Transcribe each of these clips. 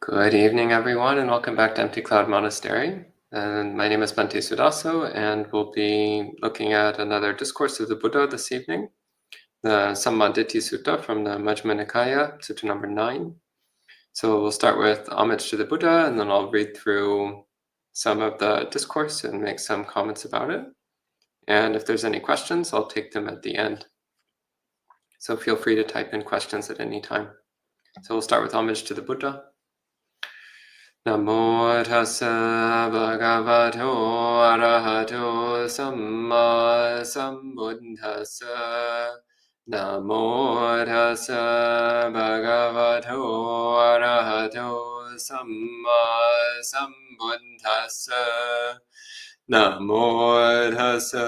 Good evening, everyone, and welcome back to Empty Cloud Monastery. And my name is Bhante Suddhāso, and we'll be looking at another discourse of the Buddha this evening, the Sammādiṭṭhisutta from the Majjhima Nikaya, Sutta number 9. So we'll start with homage to the Buddha, and then I'll read through some of the discourse and make some comments about it. And if there's any questions, I'll take them at the end. So feel free to type in questions at any time. So we'll start with homage to the Buddha. Namo tassa bhagavato arahato samma sambuddhassa. Namo tassa bhagavato arahato samma sambuddhassa. Namo tassa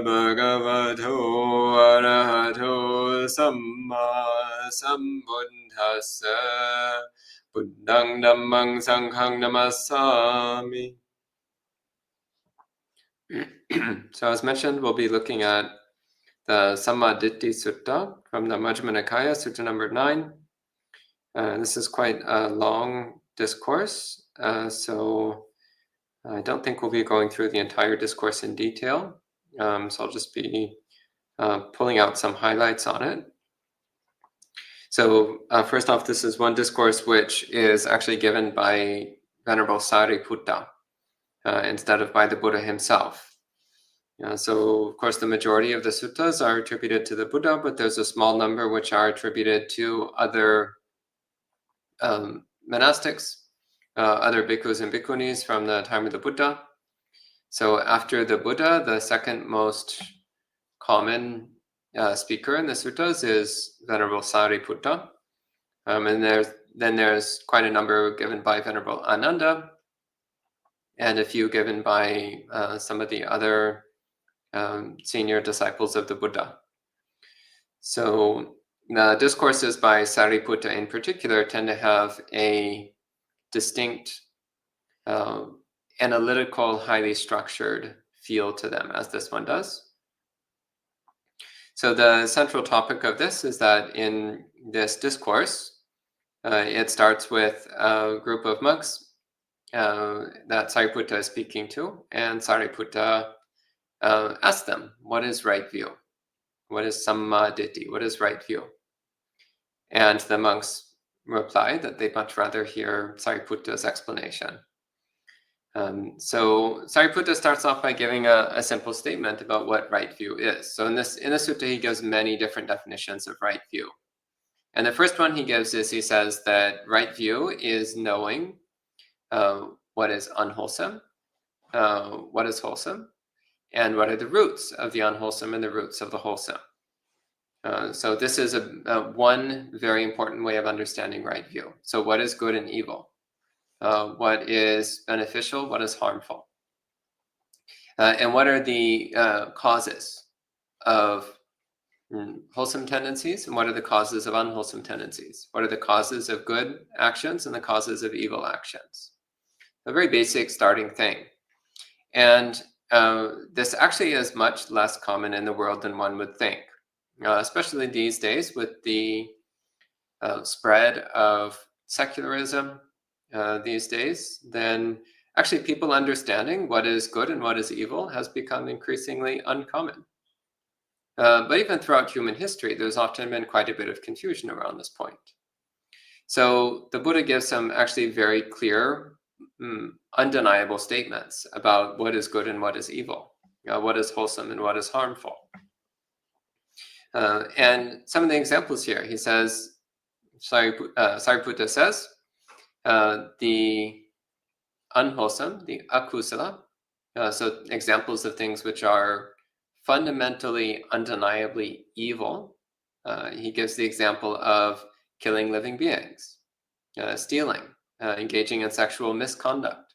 bhagavato arahato samma sambuddhassa. Buddhaṃ Dhammāṃ Saṅghāṃ Namasāmi. So as mentioned, we'll be looking at the Sammādiṭṭhisutta from the Majjhima Nikaya, Sutta number 9. This is quite a long discourse, so I don't think we'll be going through the entire discourse in detail. So I'll just be pulling out some highlights on it. So first off, this is one discourse which is actually given by Venerable Sariputta instead of by the Buddha himself. So of course the majority of the suttas are attributed to the Buddha, but there's a small number which are attributed to other monastics, other bhikkhus and bhikkhunis from the time of the Buddha. So after the Buddha, the second most common speaker in the suttas is Venerable Sariputta, and there's quite a number given by Venerable Ananda, and a few given by some of the other senior disciples of the Buddha. So the discourses by Sariputta in particular tend to have a distinct, analytical, highly structured feel to them, as this one does. So the central topic of this is that in this discourse, it starts with a group of monks that Sariputta is speaking to, and Sariputta asks them, what is right view? What is Sammādiṭṭhi? What is right view? And the monks reply that they'd much rather hear Sariputta's explanation. So Sariputta starts off by giving a simple statement about what right view is. So in the sutta, he gives many different definitions of right view. And the first one he gives is, he says that right view is knowing what is unwholesome, what is wholesome, and what are the roots of the unwholesome and the roots of the wholesome. So this is one very important way of understanding right view. So what is good and evil? What is beneficial, what is harmful, and what are the causes of wholesome tendencies, and what are the causes of unwholesome tendencies? What are the causes of good actions and the causes of evil actions? A very basic starting thing. And this actually is much less common in the world than one would think, especially these days with the spread of secularism these days. Then actually people understanding what is good and what is evil has become increasingly uncommon. But even throughout human history, there's often been quite a bit of confusion around this point. So the Buddha gives some actually very clear, undeniable statements about what is good and what is evil, what is wholesome and what is harmful. And some of the examples here, he says, Sariputta says, the unwholesome, the akusala, so examples of things which are fundamentally, undeniably evil. He gives the example of killing living beings, stealing, engaging in sexual misconduct,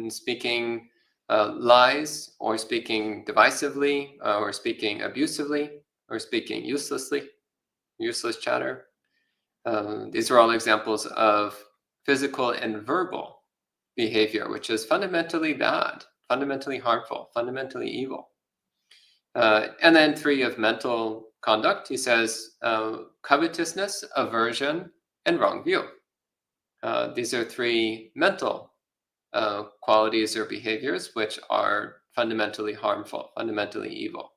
speaking lies, or speaking divisively, or speaking abusively, or speaking uselessly, useless chatter. These are all examples of physical and verbal behavior, which is fundamentally bad, fundamentally harmful, fundamentally evil. And then 3 of mental conduct, he says covetousness, aversion, and wrong view. These are three mental qualities or behaviors which are fundamentally harmful, fundamentally evil.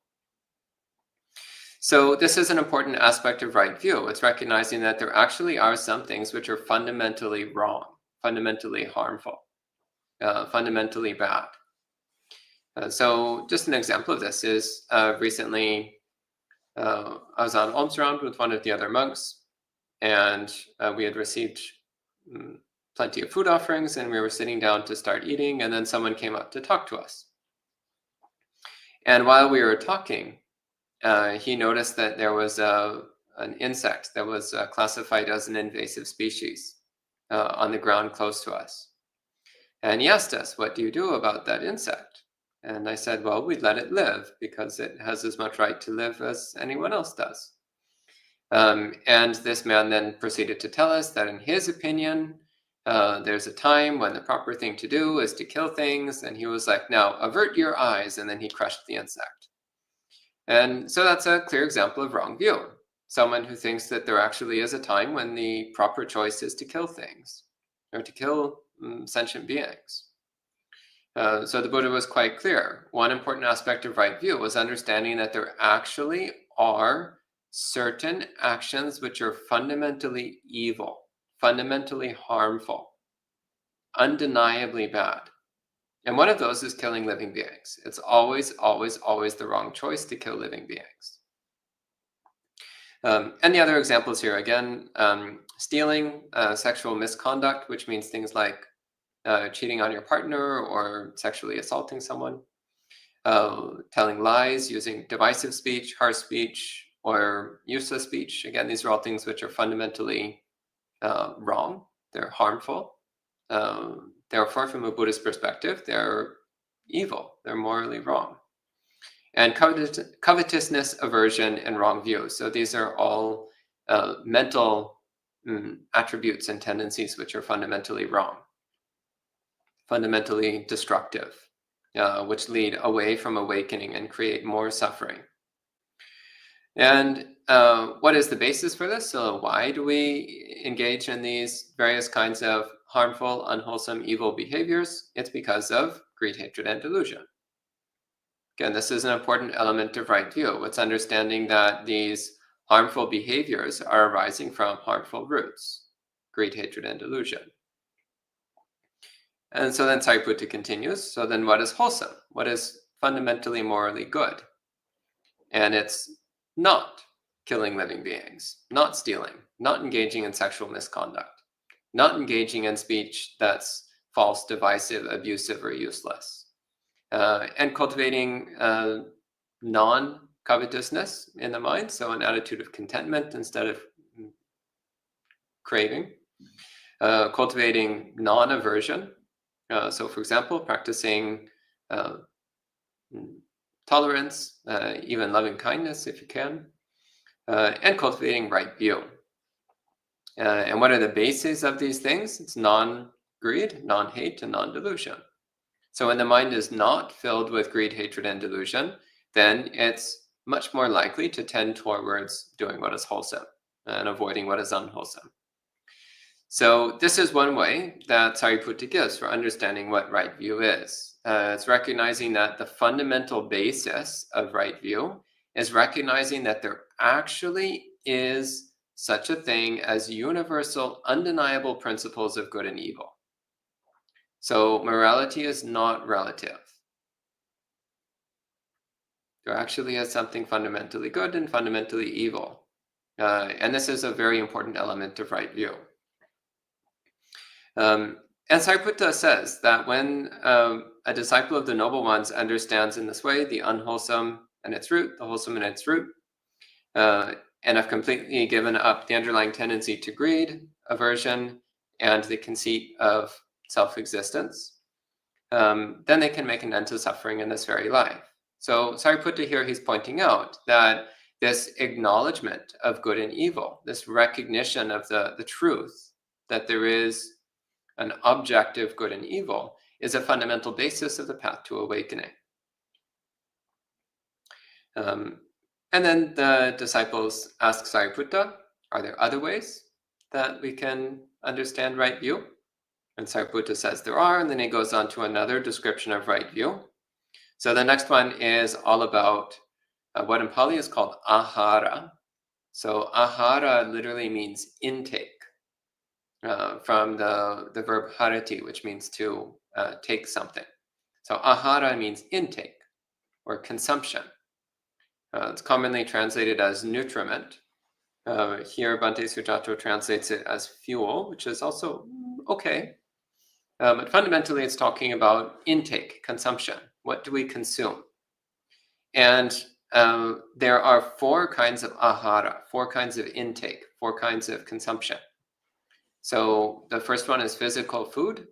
So this is an important aspect of right view. It's recognizing that there actually are some things which are fundamentally wrong, fundamentally harmful, fundamentally bad. So just an example of this is recently I was on alms round with one of the other monks, and we had received plenty of food offerings, and we were sitting down to start eating, and then someone came up to talk to us. And while we were talking, he noticed that there was an insect that was classified as an invasive species on the ground close to us. And he asked us, "What do you do about that insect?" And I said, "Well, we let it live because it has as much right to live as anyone else does." And this man then proceeded to tell us that in his opinion, there's a time when the proper thing to do is to kill things. And he was like, "Now avert your eyes." And then he crushed the insect. And so that's a clear example of wrong view. Someone who thinks that there actually is a time when the proper choice is to kill things or to kill sentient beings. So the Buddha was quite clear. One important aspect of right view was understanding that there actually are certain actions which are fundamentally evil, fundamentally harmful, undeniably bad. And one of those is killing living beings. It's always, always, always the wrong choice to kill living beings. And the other examples here, again, stealing, sexual misconduct, which means things like cheating on your partner or sexually assaulting someone, telling lies, using divisive speech, harsh speech, or useless speech. Again, these are all things which are fundamentally wrong. They're harmful. Therefore, from a Buddhist perspective, they're evil. They're morally wrong. And covetousness, aversion, and wrong view. So these are all mental attributes and tendencies which are fundamentally wrong, fundamentally destructive, which lead away from awakening and create more suffering. And what is the basis for this? So why do we engage in these various kinds of harmful, unwholesome, evil behaviors? It's because of greed, hatred, and delusion. Again, this is an important element of right view. It's understanding that these harmful behaviors are arising from harmful roots, greed, hatred, and delusion. And so then Sariputta continues, so then what is wholesome? What is fundamentally morally good? And it's not killing living beings, not stealing, not engaging in sexual misconduct, not engaging in speech that's false, divisive, abusive, or useless. And cultivating non-covetousness in the mind, so an attitude of contentment instead of craving. Cultivating non-aversion. So, for example, practicing tolerance, even loving kindness if you can, and cultivating right view. And what are the bases of these things? It's non-greed, non-hate, and non-delusion. So when the mind is not filled with greed, hatred, and delusion, then it's much more likely to tend towards doing what is wholesome and avoiding what is unwholesome. So this is one way that Sariputta gives for understanding what right view is. It's recognizing that the fundamental basis of right view is recognizing that there actually is such a thing as universal, undeniable principles of good and evil. So morality is not relative. There actually is something fundamentally good and fundamentally evil. And this is a very important element of right view. And Sariputta says that when a disciple of the noble ones understands in this way the unwholesome and its root, the wholesome and its root, and have completely given up the underlying tendency to greed, aversion, and the conceit of self-existence, then they can make an end to suffering in this very life. So Sariputta here, he's pointing out that this acknowledgement of good and evil, this recognition of the truth that there is an objective good and evil, is a fundamental basis of the path to awakening. And then the disciples ask Sariputta, are there other ways? that we can understand right view? And Sariputta says there are, and then he goes on to another description of right view. So the next one is all about what in Pali is called ahara. So ahara literally means intake, from the verb harati, which means to take something. So ahara means intake or consumption. It's commonly translated as nutriment. Here, Bhante Suddhāso translates it as fuel, which is also okay. But fundamentally, it's talking about intake, consumption. What do we consume? And there are 4 kinds of ahara, 4 kinds of intake, 4 kinds of consumption. So the first one is physical food.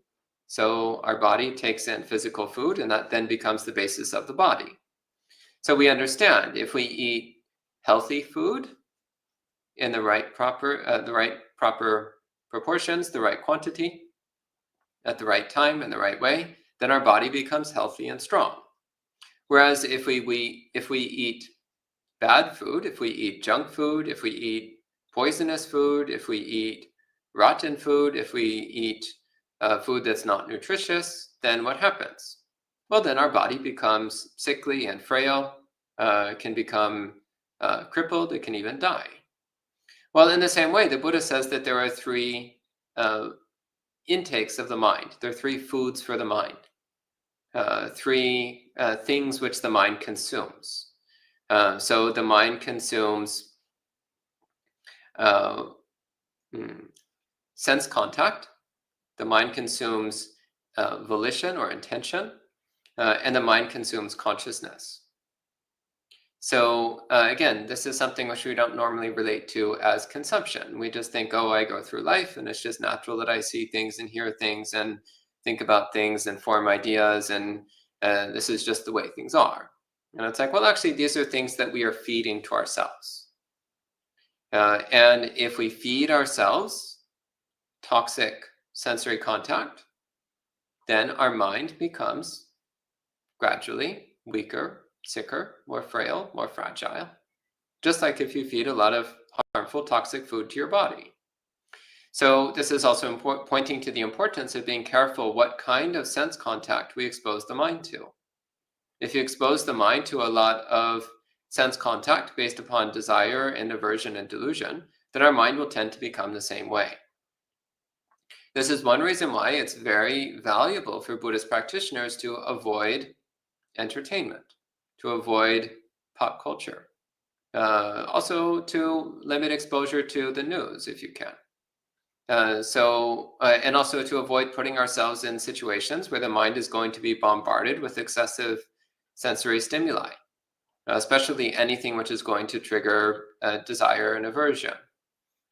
So our body takes in physical food, and that then becomes the basis of the body. So we understand if we eat healthy food in the right proper proportions, the right quantity, at the right time, in the right way, then our body becomes healthy and strong. Whereas if we eat bad food, if we eat junk food, if we eat poisonous food, if we eat rotten food, if we eat food that's not nutritious, then what happens? Well, then our body becomes sickly and frail, can become crippled, it can even die. Well, in the same way, the Buddha says that there are 3 intakes of the mind. There are 3 foods for the mind, 3 things which the mind consumes. So the mind consumes sense contact, the mind consumes volition or intention, and the mind consumes consciousness. So again, this is something which we don't normally relate to as consumption. We just think, oh, I go through life and it's just natural that I see things and hear things and think about things and form ideas, and this is just the way things are. And it's like, well, actually, these are things that we are feeding to ourselves. And if we feed ourselves toxic sensory contact, then our mind becomes gradually weaker, sicker, more frail, more fragile. Just like if you feed a lot of harmful, toxic food to your body. So this is also pointing to the importance of being careful what kind of sense contact we expose the mind to. If you expose the mind to a lot of sense contact based upon desire and aversion and delusion, then our mind will tend to become the same way. This is one reason why it's very valuable for Buddhist practitioners to avoid entertainment, to avoid pop culture, also to limit exposure to the news if you can. And also to avoid putting ourselves in situations where the mind is going to be bombarded with excessive sensory stimuli, especially anything which is going to trigger desire and aversion.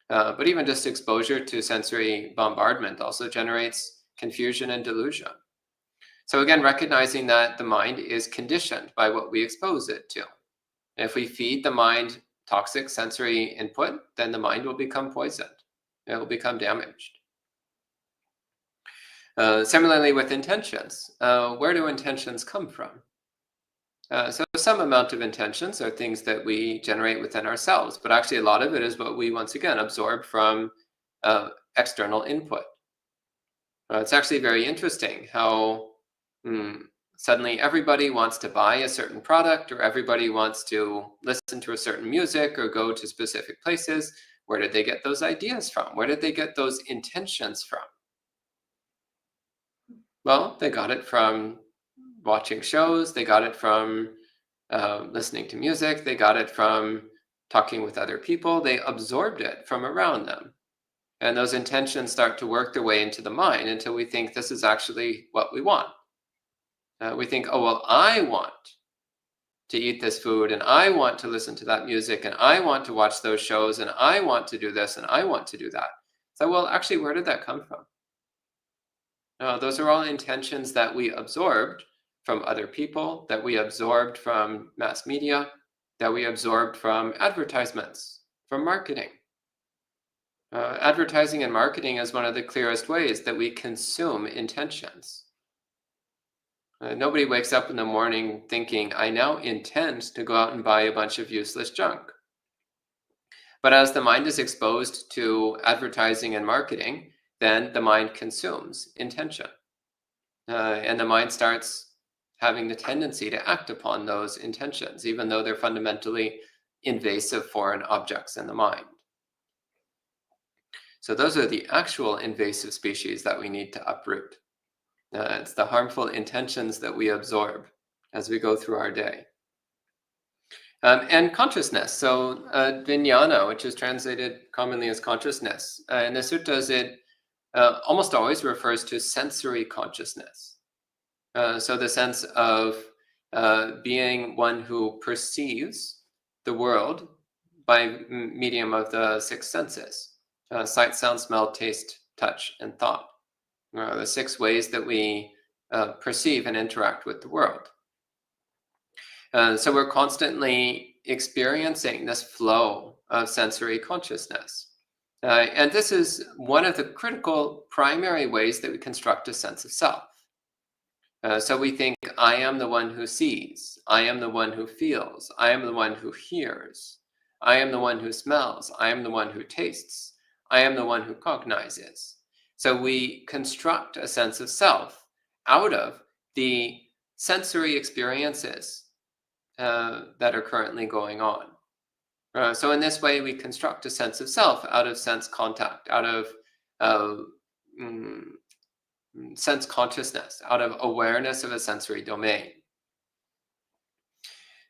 But even just exposure to sensory bombardment also generates confusion and delusion. So again, recognizing that the mind is conditioned by what we expose it to. If we feed the mind toxic sensory input, then the mind will become poisoned. It will become damaged. Similarly with intentions, where do intentions come from? So some amount of intentions are things that we generate within ourselves, but actually a lot of it is what we once again absorb from external input. It's actually very interesting how suddenly everybody wants to buy a certain product, or everybody wants to listen to a certain music or go to specific places. Where did they get those ideas from? Where did they get those intentions from? Well, they got it from watching shows, they got it from listening to music, they got it from talking with other people, they absorbed it from around them. And those intentions start to work their way into the mind until we think this is actually what we want. We think, oh, well, I want to eat this food, and I want to listen to that music, and I want to watch those shows, and I want to do this, and I want to do that. So, well, actually, where did that come from? Those are all intentions that we absorbed from other people, that we absorbed from mass media, that we absorbed from advertisements, from marketing. Advertising and marketing is one of the clearest ways that we consume intentions. Nobody wakes up in the morning thinking, I now intend to go out and buy a bunch of useless junk. But as the mind is exposed to advertising and marketing, then the mind consumes intention. And the mind starts having the tendency to act upon those intentions, even though they're fundamentally invasive foreign objects in the mind. So those are the actual invasive species that we need to uproot. It's the harmful intentions that we absorb as we go through our day. And consciousness. So vijnana, which is translated commonly as consciousness. In the suttas, it almost always refers to sensory consciousness. So the sense of being one who perceives the world by medium of the six senses. Sight, sound, smell, taste, touch, and thought. The six ways that we perceive and interact with the world. So we're constantly experiencing this flow of sensory consciousness. And this is one of the critical primary ways that we construct a sense of self. So we think, I am the one who sees, I am the one who feels, I am the one who hears, I am the one who smells, I am the one who tastes, I am the one who cognizes. So we construct a sense of self out of the sensory experiences that are currently going on. So in this way, we construct a sense of self out of sense contact, out of sense consciousness, out of awareness of a sensory domain.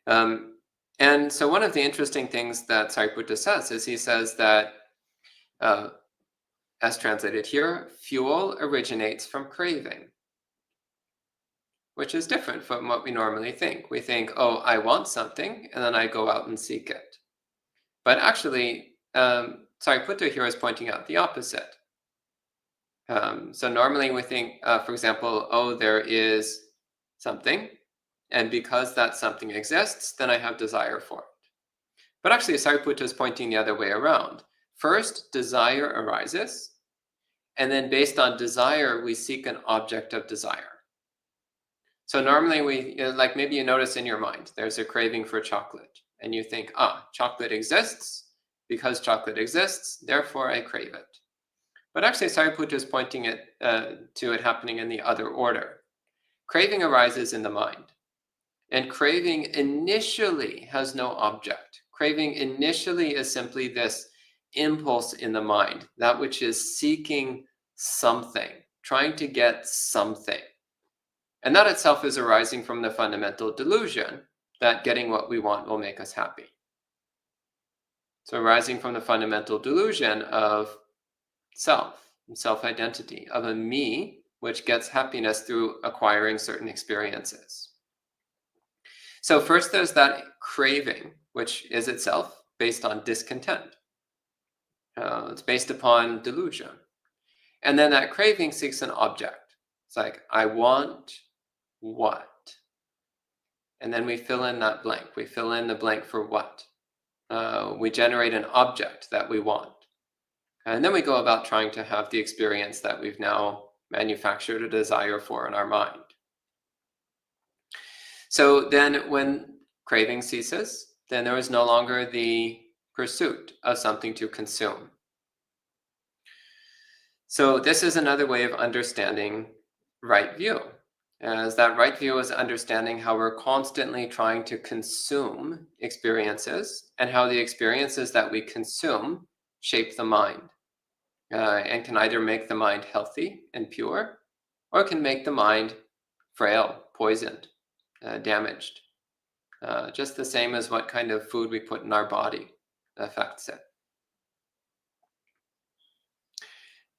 And so one of the interesting things that Sariputta says is he says that, as translated here, fuel originates from craving, which is different from what we normally think. We think, oh, I want something, and then I go out and seek it. But actually, Sariputta here is pointing out the opposite. So normally we think, for example, oh, there is something, and because that something exists, then I have desire for it. But actually, Sariputta is pointing the other way around. First, desire arises, and then based on desire, we seek an object of desire. So normally like maybe you notice in your mind, there's a craving for chocolate, and you think, chocolate exists. Because chocolate exists, therefore I crave it. But actually, Sariputta is pointing to it happening in the other order. Craving arises in the mind. And craving initially has no object. Craving initially is simply this impulse in the mind, that which is seeking something, trying to get something. And that itself is arising from the fundamental delusion that getting what we want will make us happy. So arising from the fundamental delusion of self-identity, of a me, which gets happiness through acquiring certain experiences. So first there's that craving, which is itself based on discontent. It's based upon delusion. And then that craving seeks an object. It's like, I want what? And then we fill in that blank. We fill in the blank for what. We generate an object that we want. And then we go about trying to have the experience that we've now manufactured a desire for in our mind. So then when craving ceases, then there is no longer the pursuit of something to consume. So this is another way of understanding right view, as that right view is understanding how we're constantly trying to consume experiences and how the experiences that we consume shape the mind and can either make the mind healthy and pure or can make the mind frail, poisoned, damaged. Just the same as what kind of food we put in our body affects it.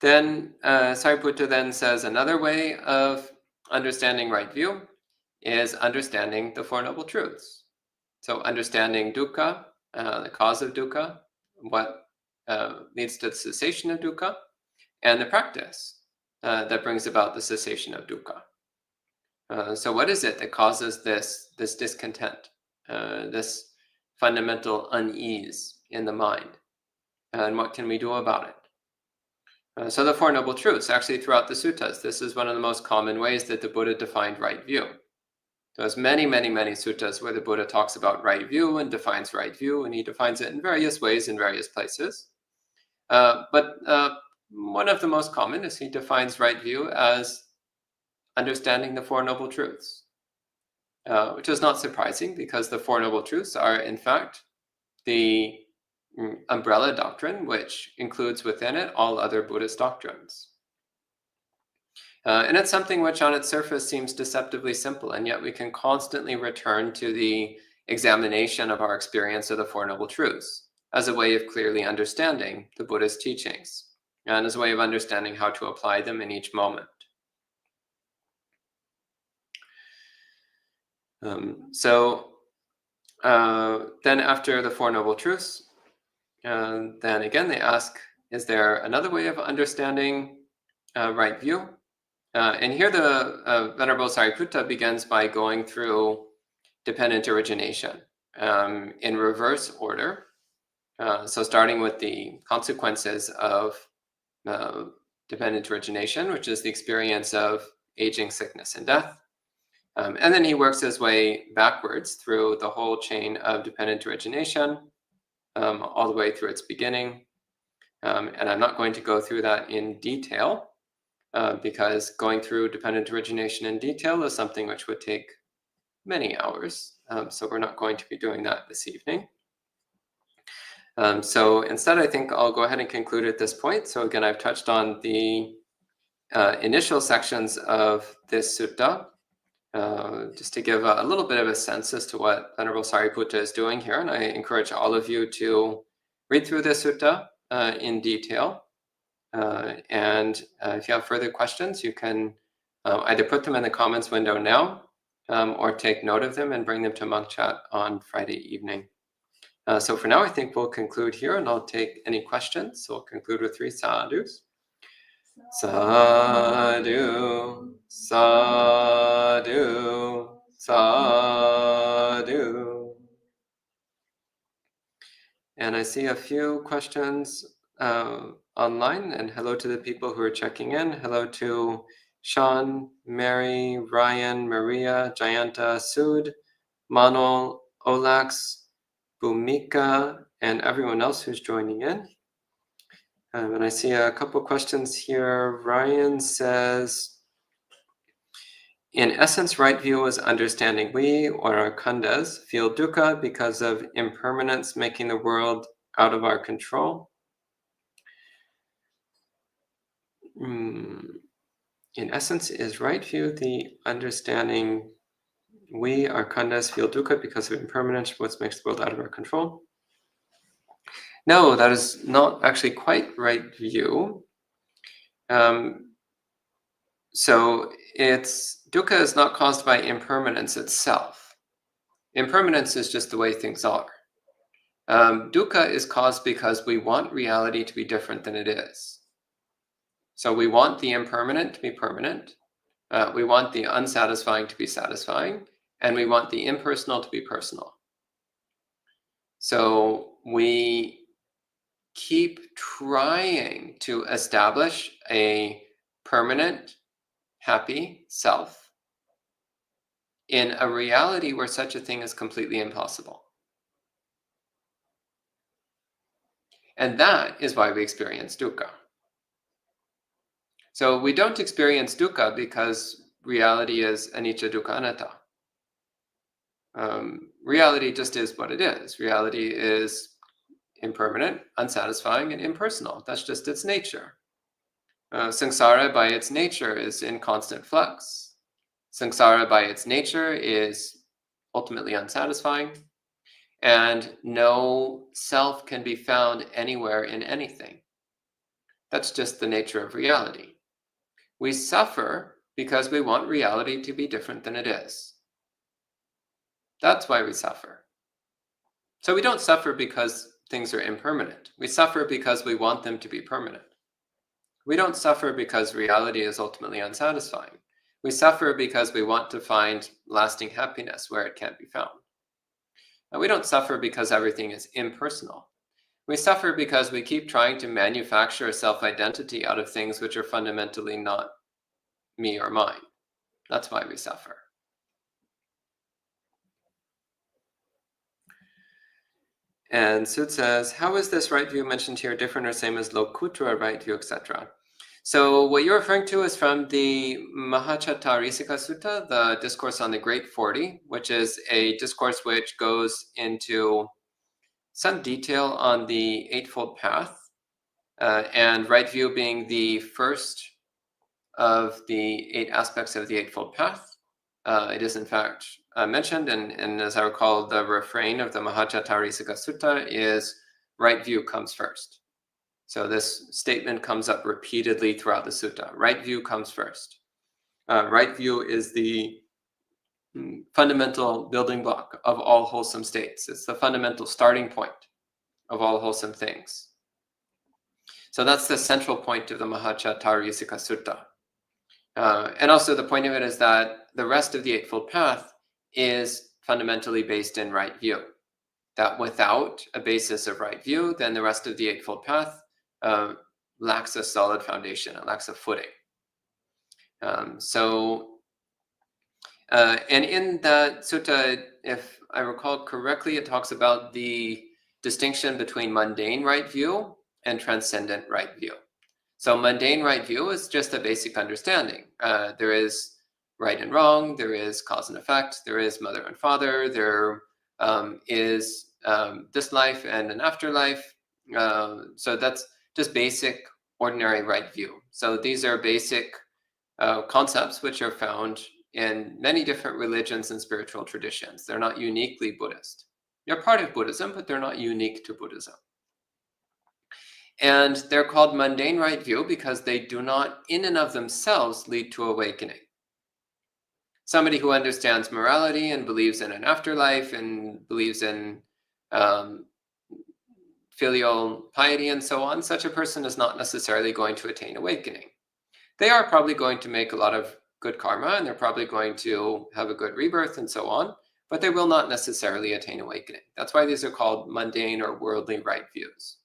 Then Sariputta then says another way of understanding right view is understanding the Four Noble Truths. So understanding dukkha, the cause of dukkha, what leads to the cessation of dukkha, and the practice that brings about the cessation of dukkha. So what is it that causes this discontent, this fundamental unease in the mind? And what can we do about it? So the Four Noble Truths, actually throughout the suttas, this is one of the most common ways that the Buddha defined right view. There's many, many, many suttas where the Buddha talks about right view and defines right view, and he defines it in various ways in various places. But one of the most common is he defines right view as understanding the Four Noble Truths, which is not surprising because the Four Noble Truths are, in fact, the umbrella doctrine, which includes within it all other Buddhist doctrines. And it's something which on its surface seems deceptively simple, and yet we can constantly return to the examination of our experience of the Four Noble Truths as a way of clearly understanding the Buddhist teachings and as a way of understanding how to apply them in each moment. Then after the Four Noble Truths, then again they ask, is there another way of understanding right view? And here the Venerable Sariputta begins by going through dependent origination in reverse order. So starting with the consequences of dependent origination, which is the experience of aging, sickness, and death. And then he works his way backwards through the whole chain of dependent origination, all the way through its beginning. And I'm not going to go through that in detail, because going through dependent origination in detail is something which would take many hours. So we're not going to be doing that this evening. So instead, I think I'll go ahead and conclude at this point. So again, I've touched on the initial sections of this sutta, just to give a little bit of a sense as to what Venerable Sariputta is doing here. And I encourage all of you to read through this sutta in detail. And if you have further questions, you can either put them in the comments window now or take note of them and bring them to Monk Chat on Friday evening. So for now, I think we'll conclude here and I'll take any questions. So we'll conclude with 3 sadhus. Sadhu, sadhu, sadhu. And I see a few questions online, and hello to the people who are checking in. Hello to Sean, Mary, Ryan, Maria, Jayanta, Sud, Manol, Olax, Bhumika, and everyone else who's joining in. And I see a couple questions here. Ryan says, in essence, right view is understanding we, or our khandhas, feel dukkha because of impermanence making the world out of our control. In essence, is right view the understanding we, our khandhas, feel dukkha because of impermanence, what makes the world out of our control? No, that is not actually quite right view. So dukkha is not caused by impermanence itself. Impermanence is just the way things are. Dukkha is caused because we want reality to be different than it is. So we want the impermanent to be permanent. We want the unsatisfying to be satisfying. And we want the impersonal to be personal. So we keep trying to establish a permanent, happy self in a reality where such a thing is completely impossible. And that is why we experience dukkha. So we don't experience dukkha because reality is anicca, dukkha, anatta. Reality just is what it is. Reality is impermanent, unsatisfying, and impersonal. That's just its nature. Samsara by its nature is in constant flux. Samsara by its nature is ultimately unsatisfying, and no self can be found anywhere in anything. That's just the nature of reality. We suffer because we want reality to be different than it is. That's why we suffer. So we don't suffer because things are impermanent. We suffer because we want them to be permanent. We don't suffer because reality is ultimately unsatisfying. We suffer because we want to find lasting happiness where it can't be found. And we don't suffer because everything is impersonal. We suffer because we keep trying to manufacture a self-identity out of things which are fundamentally not me or mine. That's why we suffer. And Sud says, how is this right view mentioned here different or same as Lokutra right view, etc.? So what you're referring to is from the Mahācattarisika Sutta, the discourse on the Great 40, which is a discourse which goes into some detail on the Eightfold Path, and right view being the first of the 8 aspects of the Eightfold Path. It is in fact mentioned, and as I recall, the refrain of the Mahācattarisika Sutta is right view comes first. So this statement comes up repeatedly throughout the sutta. Right view comes first. Right view is the fundamental building block of all wholesome states. It's the fundamental starting point of all wholesome things. So that's the central point of the Mahācattarisika Sutta. And also the point of it is that the rest of the Eightfold Path is fundamentally based in right view. That without a basis of right view, then the rest of the Eightfold Path lacks a solid foundation, it lacks a footing. And in that sutta, if I recall correctly, it talks about the distinction between mundane right view and transcendent right view. So mundane right view is just a basic understanding. There is right and wrong, there is cause and effect, there is mother and father, there is this life and an afterlife. So that's just basic, ordinary right view. So these are basic concepts which are found in many different religions and spiritual traditions. They're not uniquely Buddhist. They're part of Buddhism, but they're not unique to Buddhism. And they're called mundane right view because they do not, in and of themselves, lead to awakening. Somebody who understands morality and believes in an afterlife and believes in filial piety and so on, such a person is not necessarily going to attain awakening. They are probably going to make a lot of good karma, and they're probably going to have a good rebirth and so on, but they will not necessarily attain awakening. That's why these are called mundane or worldly right views.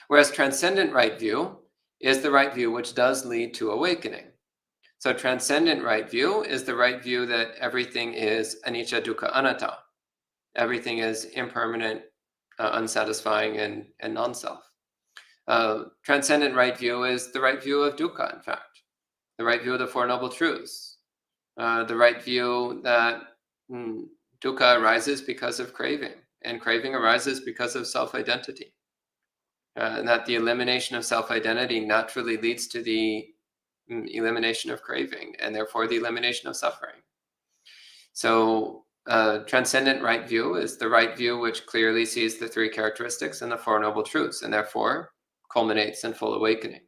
Whereas transcendent right view is the right view which does lead to awakening. So transcendent right view is the right view that everything is anicca, dukkha, anatta. Everything is impermanent, unsatisfying, and non-self. Transcendent right view is the right view of dukkha, in fact. The right view of the Four Noble Truths. The right view that dukkha arises because of craving, and craving arises because of self-identity. And that the elimination of self-identity naturally leads to the elimination of craving, and therefore the elimination of suffering. So transcendent right view is the right view which clearly sees the 3 characteristics and the 4 Noble Truths, and therefore culminates in full awakening.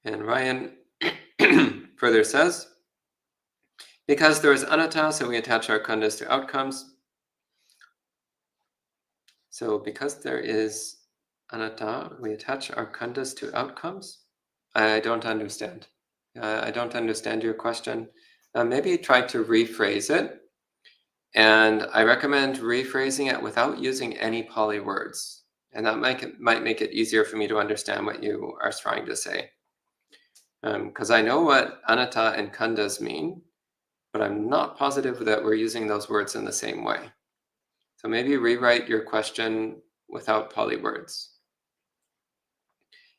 And Ryan further says, because there is anatta, so we attach our khandhas to outcomes. So because there is anatta, we attach our khandhas to outcomes? I don't understand. I don't understand your question. Maybe try to rephrase it. And I recommend rephrasing it without using any Pali words. And that might make it easier for me to understand what you are trying to say. Because I know what anatta and khandhas mean, but I'm not positive that we're using those words in the same way. So maybe rewrite your question without Pali words.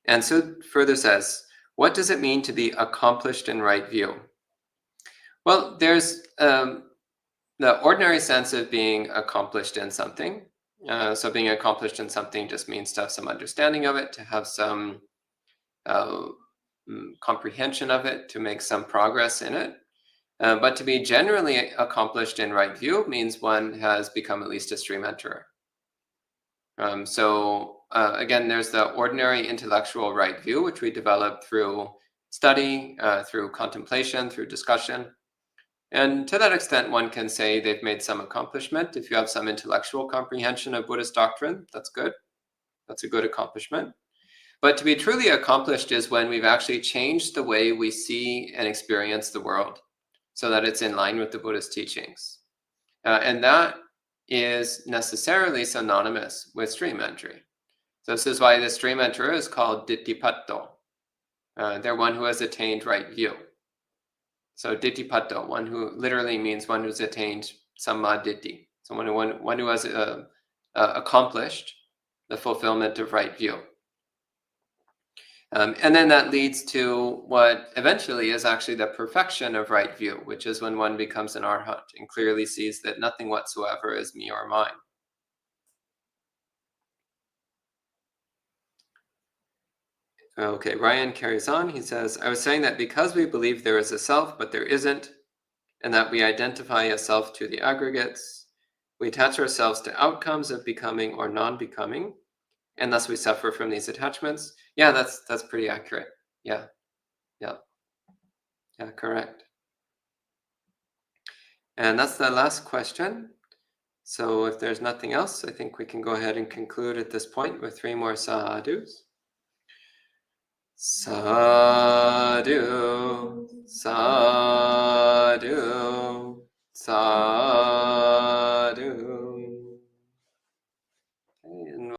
And Sud further says, what does it mean to be accomplished in right view? Well, there's the ordinary sense of being accomplished in something. So being accomplished in something just means to have some understanding of it, to have some comprehension of it, to make some progress in it. But to be generally accomplished in right view means one has become at least a stream enterer. Again, there's the ordinary intellectual right view, which we develop through study, through contemplation, through discussion. And to that extent, one can say they've made some accomplishment. If you have some intellectual comprehension of Buddhist doctrine, that's good. That's a good accomplishment. But to be truly accomplished is when we've actually changed the way we see and experience the world so that it's in line with the Buddhist teachings. And that is necessarily synonymous with stream entry. So this is why the stream enterer is called Ditthipatto. They're one who has attained right view. So ditthipatto, one who literally means one who's attained Sammādiṭṭhi, so one who has accomplished the fulfillment of right view. And then that leads to what eventually is actually the perfection of right view, which is when one becomes an arhat and clearly sees that nothing whatsoever is me or mine. Okay, Ryan carries on. He says, I was saying that because we believe there is a self, but there isn't, and that we identify a self to the aggregates, we attach ourselves to outcomes of becoming or non-becoming, and thus we suffer from these attachments. Yeah, that's pretty accurate. Yeah, correct. And that's the last question. So if there's nothing else, I think we can go ahead and conclude at this point with 3 more sadhus. Sadhu, sadhu, sadhu. Okay, and